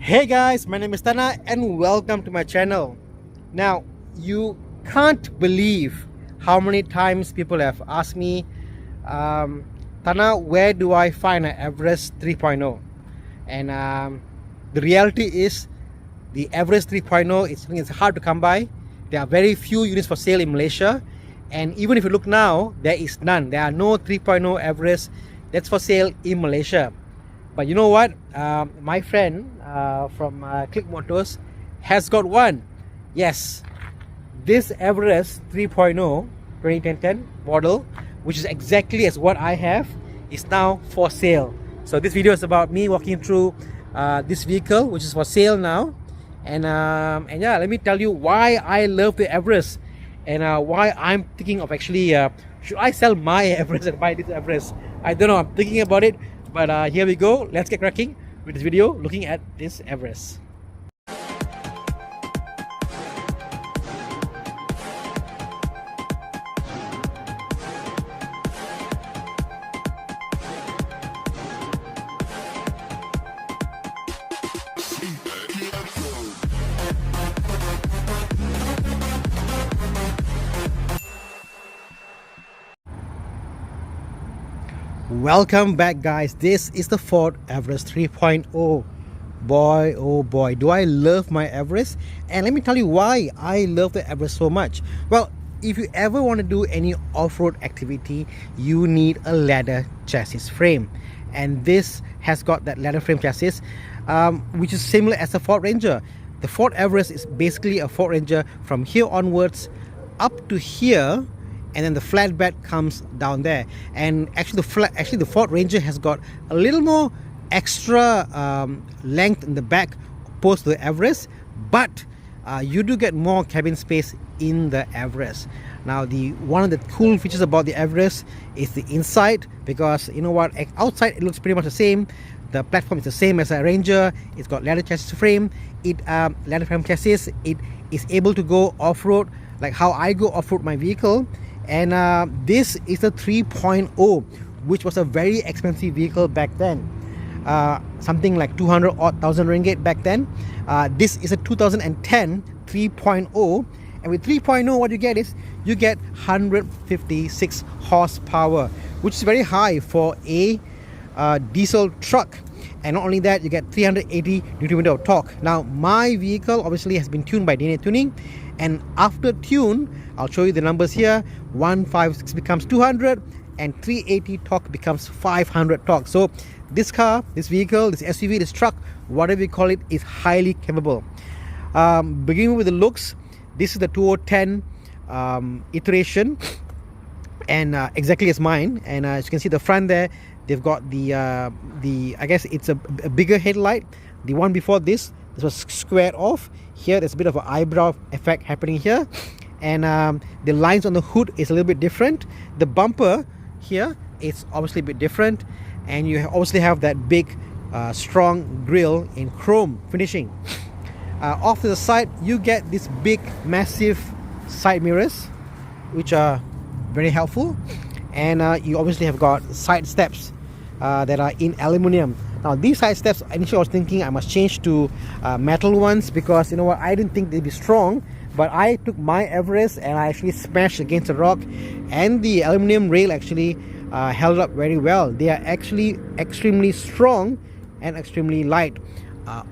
Hey guys, my name is Tana and welcome to my channel. Now, you can't believe how many times people have asked me, Tana, where do I find an Everest 3.0? And the reality is, the Everest 3.0 is something that's hard to come by. There are very few units for sale in Malaysia, and even if you look now, there is none. There are no 3.0 Everest that's for sale in Malaysia. But you know what? My friend from Click Motors has got one. Yes, this Everest 3.0 2010 model, which is exactly as what I have, is now for sale. So this video is about me walking through this vehicle, which is for sale now. And yeah, let me tell you why I love the Everest and why I'm thinking of actually should I sell my Everest and buy this Everest. I don't know, I'm thinking about it. But here we go. Let's get cracking with this video looking at this Everest. Welcome back, guys. This is the Ford Everest 3.0. Boy, oh boy, do I love my Everest. And let me tell you why I love the Everest so much. Well, if you ever want to do any off-road activity, you need a ladder chassis frame, and this has got that ladder frame chassis, which is similar as the Ford Ranger. The Ford Everest is basically a Ford Ranger from here onwards up to here, and then the flatbed comes down there. And actually the Ford Ranger has got a little more extra length in the back opposed to the Everest, but you do get more cabin space in the Everest. Now, one of the cool features about the Everest is the inside, because you know what, outside it looks pretty much the same. The platform is the same as a Ranger. It's got ladder chassis frame. Ladder frame chassis. It is able to go off-road like how I go off-road my vehicle. And this is the 3.0, which was a very expensive vehicle back then, something like 200,000 ringgit back then. This is a 2010 3.0, and with 3.0 what you get is you get 156 horsepower, which is very high for a diesel truck. And not only that, you get 380 Nm of torque. Now, my vehicle obviously has been tuned by DNA Tuning, and after tune, I'll show you the numbers here. 156 becomes 200, and 380 torque becomes 500 torque. So this car, this vehicle, this SUV, this truck, whatever you call it, is highly capable. Beginning with the looks, this is the 2010 iteration, and exactly as mine. And as you can see, the front there, they've got the I guess it's a bigger headlight. The one before this was squared off. Here there's a bit of an eyebrow effect happening here, and the lines on the hood is a little bit different. The bumper here is obviously a bit different, and you obviously have that big strong grille in chrome finishing. Off to the side, you get this big massive side mirrors, which are very helpful, and you obviously have got side steps that are in aluminium. Now, these side steps, initially I was thinking I must change to metal ones, because you know what, I didn't think they'd be strong. But I took my Everest and I actually smashed against a rock, and the aluminium rail actually held up very well. They are actually extremely strong and extremely light.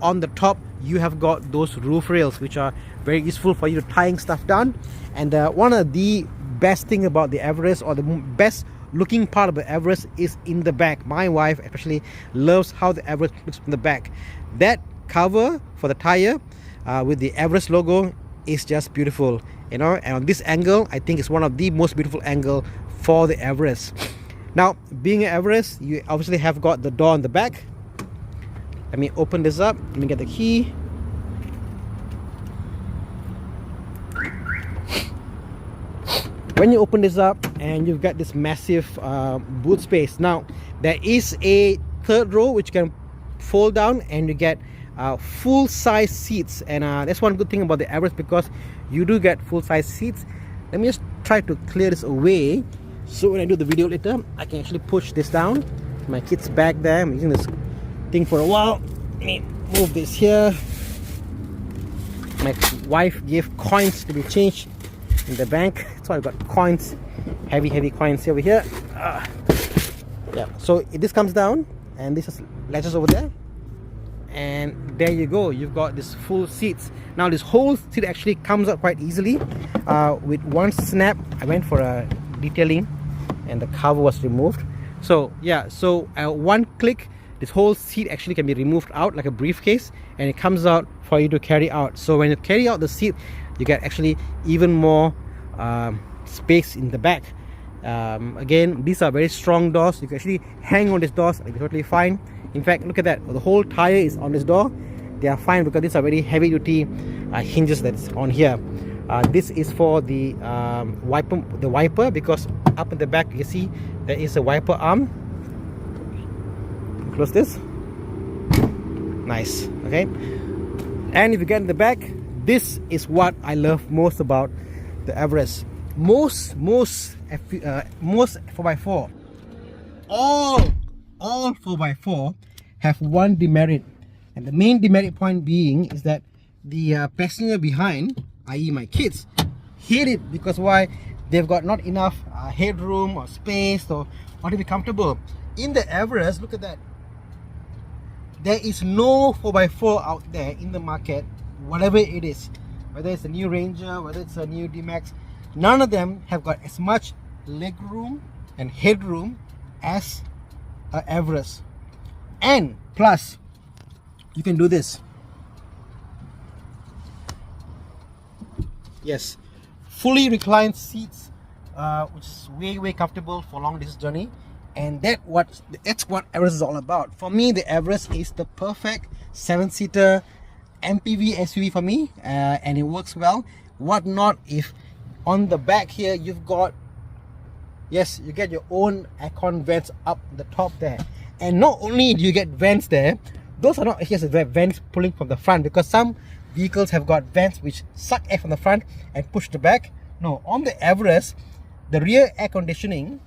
On the top, you have got those roof rails, which are very useful for you to tying stuff down. And one of the best thing about the Everest, or the best looking part of the Everest, is in the back. My wife especially loves how the Everest looks from the back. That cover for the tire with the Everest logo is just beautiful, you know. And on this angle, I think it's one of the most beautiful angle for the Everest. Now, being an Everest, you obviously have got the door on the back. Let me open this up. Let me get the key. When you open this up, and you've got this massive boot space. Now, there is a third row which can fold down, and you get full-size seats. And that's one good thing about the Everest, because you do get full-size seats. Let me just try to clear this away, so when I do the video later, I can actually push this down. My kid's back there. I'm using this thing for a while. Let me move this here. My wife gave coins to be changed in the bank, so I've got coins, heavy coins over here. Yeah, so this comes down and this is latches over there, and there you go, you've got this full seats. Now this whole seat actually comes out quite easily. With one snap, I went for a detailing and the cover was removed. So yeah, so one click, this whole seat actually can be removed out like a briefcase, and it comes out for you to carry out. So when you carry out the seat, you get actually even more space in the back. Again, these are very strong doors. You can actually hang on these doors, it'll be totally fine. In fact, look at that, the whole tire is on this door. They are fine because these are very heavy duty hinges that's on here. This is for the wiper, because up in the back you see there is a wiper arm. Close this. Nice. Okay, and if you get in the back, this is what I love most about the Everest. Most 4x4, all 4x4 have one demerit, and the main demerit point being is that the passenger behind, i.e. my kids, hate it because why? They've got not enough headroom or space or to be comfortable. In the Everest, look at that, there is no 4x4 out there in the market, whatever it is, whether it's a new Ranger, whether it's a new D-Max, none of them have got as much leg room and headroom as a Everest. And plus, you can do this. Yes, fully reclined seats, which is way comfortable for long distance journey. And that's what Everest is all about. For me, the Everest is the perfect 7-seater MPV SUV for me, and it works well. What not if on the back here you've got, yes, you get your own aircon vents up the top there. And not only do you get vents there, those are not just vents pulling from the front, because some vehicles have got vents which suck air from the front and push the back. No, on the Everest, the rear air conditioning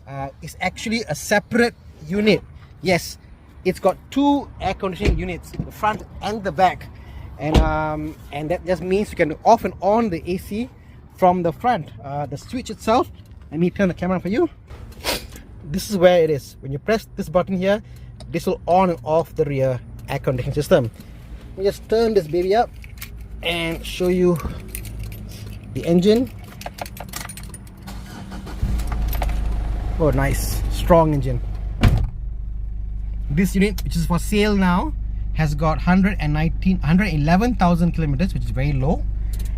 is actually a separate unit. Yes, it's got two air conditioning units, the front and the back, and that just means you can off and on the AC from the front. The switch itself, let me turn the camera for you. This is where it is. When you press this button here, this will on and off the rear air conditioning system. Let me just turn this baby up and show you the engine. Oh, nice, strong engine. This unit, which is for sale now, has got 111,000 kilometers, which is very low.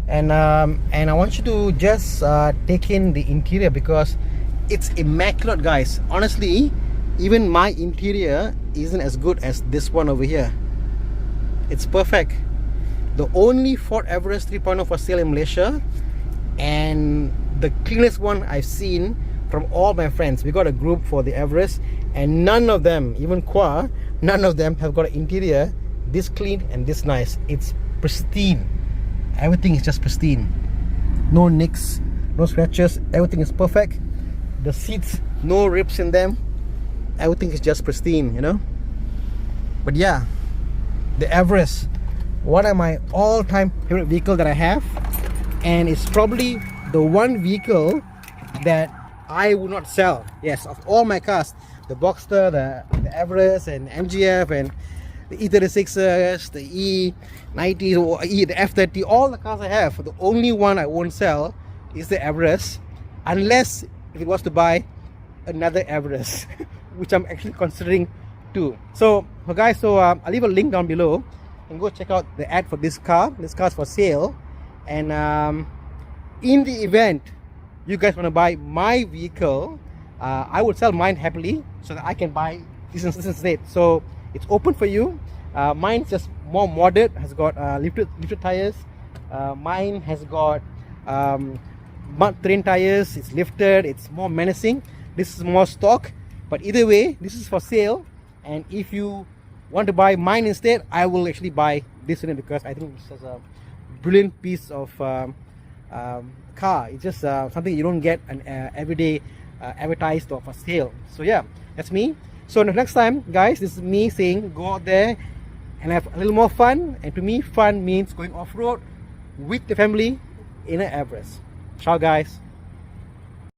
And I want you to just take in the interior, because it's immaculate, guys. Honestly, even my interior isn't as good as this one over here. It's perfect. The only Ford Everest 3.0 for sale in Malaysia, and the cleanest one I've seen from all my friends. We got a group for the Everest, and none of them, even Kwa, none of them have got an interior this clean and this nice. It's pristine. Everything is just pristine. No nicks, no scratches. Everything is perfect. The seats, no rips in them. Everything is just pristine, you know. But yeah, the Everest, one of my all-time favorite vehicle that I have, and it's probably the one vehicle that I would not sell. Yes, of all my cars, the Boxster, the Everest, and MGF, and the E36s, the E90, the F30, all the cars I have, the only one I won't sell is the Everest, unless if it was to buy another Everest, which I'm actually considering too. So guys, I'll leave a link down below and go check out the ad for this car. This car is for sale, and in the event you guys want to buy my vehicle, I would sell mine happily so that I can buy this instead. So it's open for you. Mine's just more modded, has got lifted tires. Mine has got mud terrain tires. It's lifted, it's more menacing. This is more stock, but either way, this is for sale. And if you want to buy mine instead, I will actually buy this one, because I think this is a brilliant piece of car. It's just something you don't get an everyday advertised or for sale. So yeah, that's me. So the next time, guys, this is me saying go out there and have a little more fun. And to me, fun means going off-road with the family in an Everest. Ciao guys.